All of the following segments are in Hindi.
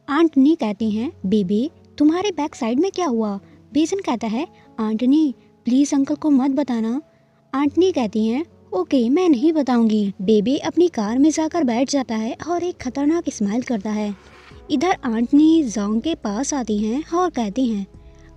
आंटनी कहती हैं, बेबी तुम्हारे बैक साइड में क्या हुआ? बेसन कहता है, आंटनी प्लीज अंकल को मत बताना। आंटनी कहती हैं, ओके मैं नहीं बताऊंगी। बेबी अपनी कार में जाकर बैठ जाता है और एक खतरनाक स्माइल करता है। इधर आंटनी जोंग के पास आती हैं और कहती हैं,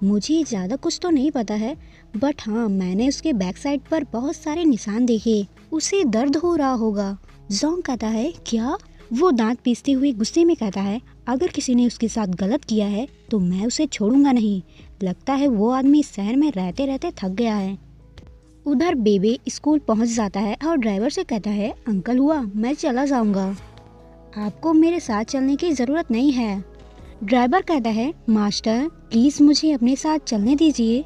मुझे ज़्यादा कुछ तो नहीं पता है, बट हाँ मैंने उसके बैक साइड पर बहुत सारे निशान देखे, उसे दर्द हो रहा होगा। जोंग कहता है, क्या? वो दांत पीसते हुए गुस्से में कहता है, अगर किसी ने उसके साथ गलत किया है तो मैं उसे छोड़ूंगा नहीं। लगता है वो आदमी इस शहर में रहते रहते थक गया है। उधर बेबी स्कूल पहुंच जाता है और ड्राइवर से कहता है, अंकल हुआ मैं चला जाऊंगा, आपको मेरे साथ चलने की ज़रूरत नहीं है। ड्राइवर कहता है, मास्टर प्लीज़ मुझे अपने साथ चलने दीजिए।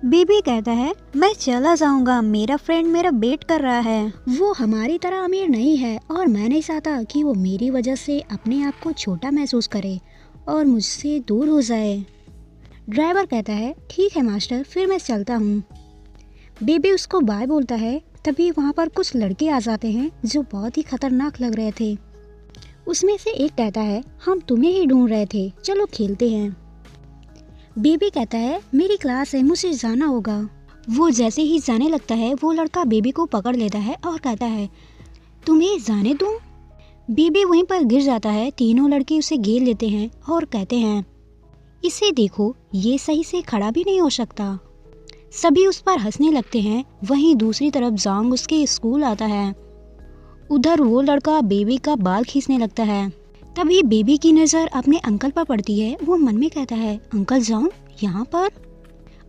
बेबी कहता है, मैं चला जाऊंगा, मेरा फ्रेंड मेरा वेट कर रहा है, वो हमारी तरह अमीर नहीं है और मैं नहीं चाहता कि वो मेरी वजह से अपने आप को छोटा महसूस करे और मुझसे दूर हो जाए। ड्राइवर कहता है, ठीक है मास्टर फिर मैं चलता हूँ। बेबी उसको बाय बोलता है। तभी वहाँ पर कुछ लड़के आ जाते हैं जो बहुत ही खतरनाक लग रहे थे। उसमें से एक कहता है, हम तुम्हें ही ढूंढ रहे थे, चलो खेलते हैं। बेबी कहता है, मेरी क्लास है मुझे जाना होगा। वो जैसे ही जाने लगता है वो लड़का बेबी को पकड़ लेता है और कहता है, तुम्हें जाने दूं? बेबी वहीं पर गिर जाता है। तीनों लड़के उसे घेर लेते हैं और कहते हैं, इसे देखो ये सही से खड़ा भी नहीं हो सकता। सभी उस पर हंसने लगते हैं। वहीं दूसरी तरफ जोंग उसके स्कूल आता है। उधर वो लड़का बेबी का बाल खींचने लगता है। तभी बेबी की नज़र अपने अंकल पर पड़ती है। वो मन में कहता है, अंकल जोंग यहाँ पर?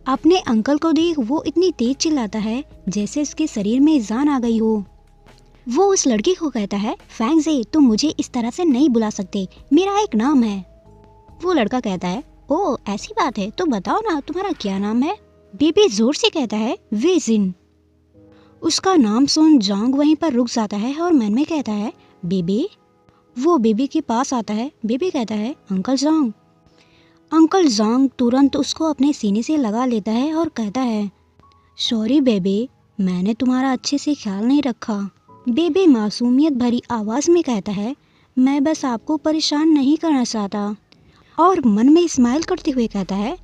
अपने अंकल को देख वो इतनी तेज चिल्लाता है जैसे उसके शरीर में जान आ गई हो। वो उस लड़की को कहता है, फैंगजे तुम मुझे इस तरह से नहीं बुला सकते, मेरा एक नाम है। वो लड़का कहता है, ओह ऐसी बात है तो बताओ ना तुम्हारा क्या नाम है? बेबी जोर से कहता है, वेजिन। उसका नाम सुन जोंग वहीं पर रुक जाता है और मन में कहता है, बेबी। वो बेबी के पास आता है। बेबी कहता है, अंकल जोंग। अंकल जोंग तुरंत उसको अपने सीने से लगा लेता है और कहता है, सॉरी बेबी मैंने तुम्हारा अच्छे से ख्याल नहीं रखा। बेबी मासूमियत भरी आवाज़ में कहता है, मैं बस आपको परेशान नहीं करना चाहता। और मन में स्माइल करते हुए कहता है,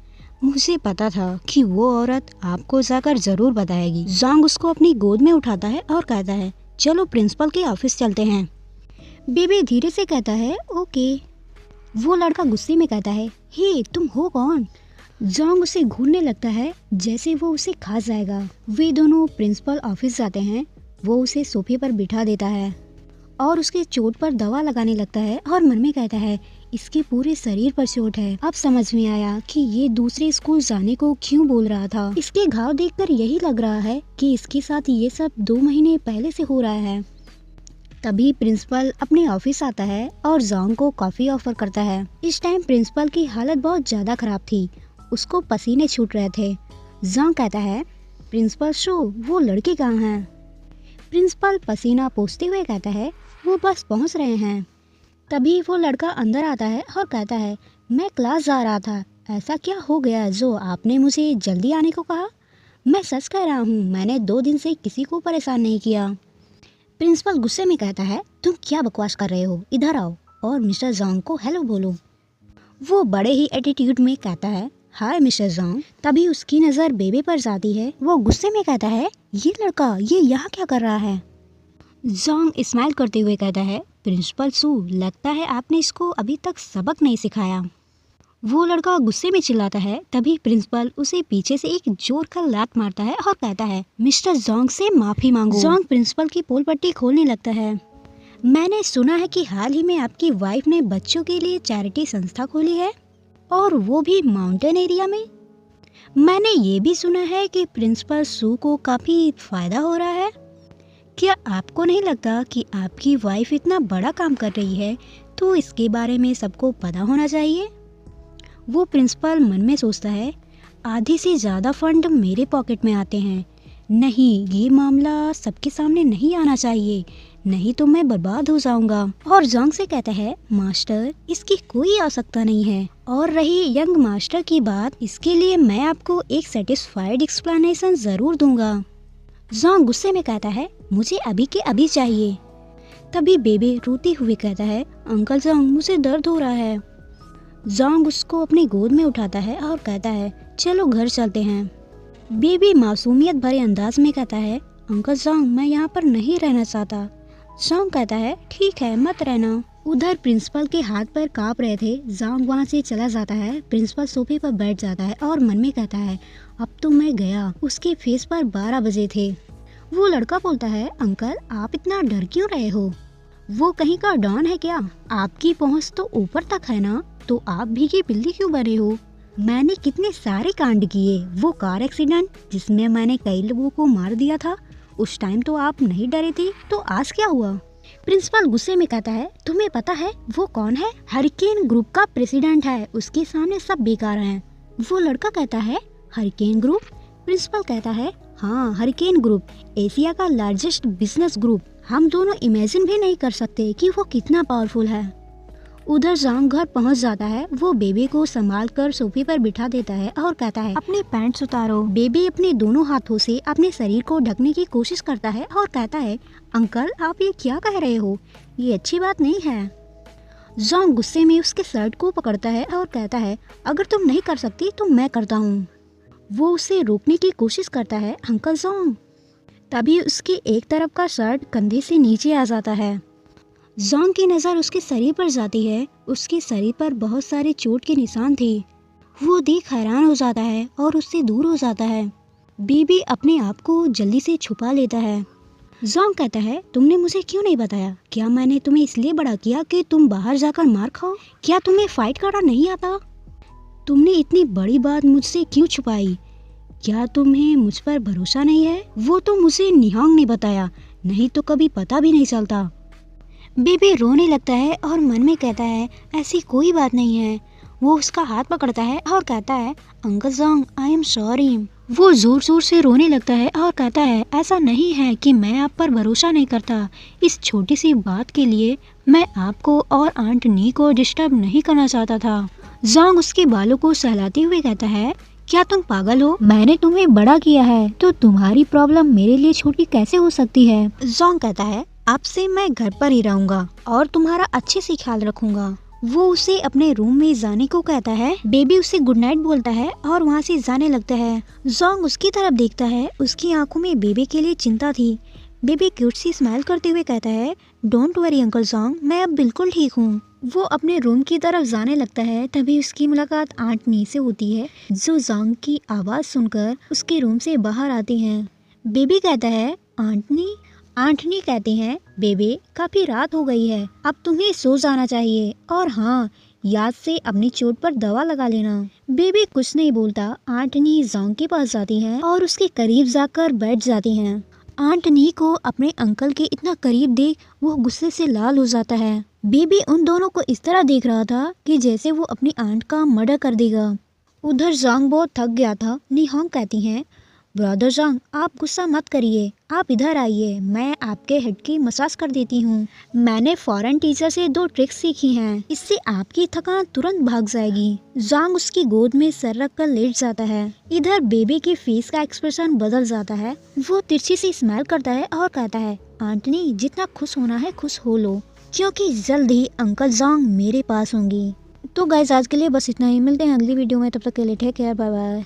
मुझे पता था कि वो औरत आपको जाकर जरूर बताएगी। जोंग उसको अपनी गोद में उठाता है और कहता है, चलो प्रिंसिपल के ऑफिस चलते हैं। बेबी धीरे से कहता है, ओके। वो लड़का गुस्से में कहता है, हे तुम हो कौन? जोंग उसे घूरने लगता है जैसे वो उसे खा जाएगा। वे दोनों प्रिंसिपल ऑफिस जाते हैं। वो उसे सोफे पर बिठा देता है और उसके चोट पर दवा लगाने लगता है और मन में कहता है, इसके पूरे शरीर पर चोट है। अब समझ में आया कि ये दूसरे स्कूल जाने को क्यों बोल रहा था। इसके घाव देखकर यही लग रहा है कि इसके साथ ये सब 2 महीने पहले से हो रहा है। तभी प्रिंसिपल अपने ऑफिस आता है और जोंग को कॉफी ऑफर करता है। इस टाइम प्रिंसिपल की हालत बहुत ज्यादा खराब थी, उसको पसीने छूट रहे थे। जोंग कहता है, प्रिंसिपल शो वो लड़के कहाँ हैं? प्रिंसिपल पसीना पोंछते हुए कहता है, वो बस पहुंच रहे हैं। तभी वो लड़का अंदर आता है और कहता है, मैं क्लास जा रहा था, ऐसा क्या हो गया जो आपने मुझे जल्दी आने को कहा? मैं सच कह रहा हूँ, मैंने 2 दिन से किसी को परेशान नहीं किया। प्रिंसिपल गुस्से में कहता है, तुम क्या बकवास कर रहे हो, इधर आओ और मिस्टर जोंग को हेलो बोलो। वो बड़े ही एटीट्यूड में कहता है, हाय मिस्टर जोंग। तभी उसकी नज़र बेबी पर जाती है। वो गुस्से में कहता है, ये लड़का ये यहाँ क्या कर रहा है? जोंग स्माइल करते हुए कहता है, प्रिंसिपल सू लगता है आपने इसको अभी तक सबक नहीं सिखाया। वो लड़का गुस्से में चिल्लाता है। तभी प्रिंसिपल उसे पीछे से एक जोर का लात मारता है और कहता है, मिस्टर जोंग से माफ़ी मांगो। जोंग प्रिंसिपल की पोल पट्टी खोलने लगता है। मैंने सुना है कि हाल ही में आपकी वाइफ ने बच्चों के लिए चैरिटी संस्था खोली है और वो भी माउंटेन एरिया में। मैंने ये भी सुना है कि प्रिंसिपल सू को काफ़ी फ़ायदा हो रहा है। क्या आपको नहीं लगता कि आपकी वाइफ इतना बड़ा काम कर रही है तो इसके बारे में सबको पता होना चाहिए? वो प्रिंसिपल मन में सोचता है, आधे से ज़्यादा फंड मेरे पॉकेट में आते हैं। नहीं, ये मामला सबके सामने नहीं आना चाहिए, नहीं तो मैं बर्बाद हो जाऊंगा। और जोंग से कहता है, मास्टर इसकी कोई आवश्यकता नहीं है। और रही यंग मास्टर की बात, इसके लिए मैं आपको एक सेटिस्फाइड एक्सप्लेनेशन ज़रूर दूंगा। जोंग गुस्से में कहता है, मुझे अभी के अभी चाहिए। तभी बेबी रोते हुए कहता है, अंकल जोंग मुझे दर्द हो रहा है। जोंग उसको अपनी गोद में उठाता है और कहता है चलो घर चलते हैं। बेबी मासूमियत भरे अंदाज में कहता है अंकल जोंग मैं यहाँ पर नहीं रहना चाहता। जोंग कहता है ठीक है मत रहना। उधर प्रिंसिपल के हाथ पर कांप रहे थे। जोंग वहाँ से चला जाता है। प्रिंसिपल सोफे पर बैठ जाता है और मन में कहता है अब तो मैं गया। उसके फेस पर 12 बजे थे। वो लड़का बोलता है अंकल आप इतना डर क्यों रहे हो? वो कहीं का डॉन है क्या? आपकी पहुँच तो ऊपर तक है ना, तो आप भीगी बिल्ली क्यों बने हो? मैंने कितने सारे कांड किए। वो कार एक्सीडेंट जिसमें मैंने कई लोगों को मार दिया था, उस टाइम तो आप नहीं डरे थे, तो आज क्या हुआ? प्रिंसिपल गुस्से में कहता है तुम्हें पता है वो कौन है? हरिकेन ग्रुप का प्रेसिडेंट है। उसके सामने सब बेकार हैं। वो लड़का कहता है हरिकेन ग्रुप? प्रिंसिपल कहता है हाँ हरिकेन ग्रुप एशिया का लार्जेस्ट बिजनेस ग्रुप। हम दोनों इमेजिन भी नहीं कर सकते कि वो कितना पावरफुल है। उधर जोंग घर पहुंच जाता है। वो बेबी को संभाल कर सोफे पर बिठा देता है और कहता है अपने पैंट्स उतारो। बेबी अपने दोनों हाथों से अपने शरीर को ढकने की कोशिश करता है और कहता है अंकल आप ये क्या कह रहे हो? ये अच्छी बात नहीं है। जोंग गुस्से में उसके शर्ट को पकड़ता है और कहता है अगर तुम नहीं कर सकती तो मैं करता हूँ। वो उसे रोकने की कोशिश करता है अंकल जोंग। तभी उसकी एक तरफ का शर्ट कंधे से नीचे आ जाता है। जोंग की नज़र उसके शरीर पर जाती है। उसके शरीर पर बहुत सारे चोट के निशान थे। वो देख हैरान हो जाता है और उससे दूर हो जाता है। बेबी अपने आप को जल्दी से छुपा लेता है। जोंग कहता है तुमने मुझे क्यों नहीं बताया? क्या मैंने तुम्हें इसलिए बड़ा किया कि तुम बाहर जाकर मार खाओ? क्या तुम्हें फाइट करना नहीं आता? तुमने इतनी बड़ी बात मुझसे क्यों छुपाई? क्या तुम्हें मुझ पर भरोसा नहीं है? वो तो मुझे निहोंग ने बताया, नहीं तो कभी पता भी नहीं चलता। बेबी रोने लगता है और मन में कहता है ऐसी कोई बात नहीं है। वो उसका हाथ पकड़ता है और कहता है uncle Jong I am sorry. वो जोर जोर से रोने लगता है और कहता है ऐसा नहीं है कि मैं आप पर भरोसा नहीं करता। इस छोटी सी बात के लिए मैं आपको और आंट नी को डिस्टर्ब नहीं करना चाहता था। जोंग उसके बालों को सहलाते हुए कहता है क्या तुम पागल हो? मैंने तुम्हें बड़ा किया है तो तुम्हारी प्रॉब्लम मेरे लिए छोटी कैसे हो सकती है? जोंग कहता है अब से मैं घर पर ही रहूंगा और तुम्हारा अच्छे से ख्याल रखूंगा। वो उसे अपने रूम में जाने को कहता है। बेबी उसे गुड नाइट बोलता है और वहाँ से जाने लगता है। जोंग उसकी तरफ देखता है। उसकी आंखों में बेबी के लिए चिंता थी। बेबी क्यूट सी स्माइल करते हुए कहता है डोंट वरी अंकल जोंग मैं अब बिल्कुल ठीक हूँ। वो अपने रूम की तरफ जाने लगता है। तभी उसकी मुलाकात आंट नी से होती है जो जोंग की आवाज़ सुनकर उसके रूम से बाहर आती हैं। बेबी कहता है आंट नी कहती हैं बेबी काफ़ी रात हो गई है, अब तुम्हें सो जाना चाहिए और हाँ याद से अपनी चोट पर दवा लगा लेना। बेबी कुछ नहीं बोलता। आंट नी जोंग के पास जाती हैं और उसके करीब जाकर बैठ जाती हैं। आंट नी को अपने अंकल के इतना करीब देख वो गुस्से से लाल हो जाता है। बेबी उन दोनों को इस तरह देख रहा था कि जैसे वो अपनी आंट का मर्डर कर देगा। उधर जोंग बहुत थक गया था। निहोंग कहती हैं ब्रदर जोंग आप गुस्सा मत करिए, आप इधर आइए, मैं आपके हेड की मसाज कर देती हूँ। मैंने फॉरेन टीचर से 2 ट्रिक्स सीखी हैं, इससे आपकी थकान तुरंत भाग जाएगी। जोंग उसकी गोद में सर रख कर लेट जाता है। इधर बेबी के फेस का एक्सप्रेशन बदल जाता है। वो तिरछी सी स्माइल करता है और कहता है आंटनी जितना खुश होना है खुश हो लो, क्योंकि जल्द ही अंकल जोंग मेरे पास होंगी। तो गाइस आज के लिए बस इतना ही। मिलते हैं अगली वीडियो में, तब तक के लिए टेक केयर, बाय बाय।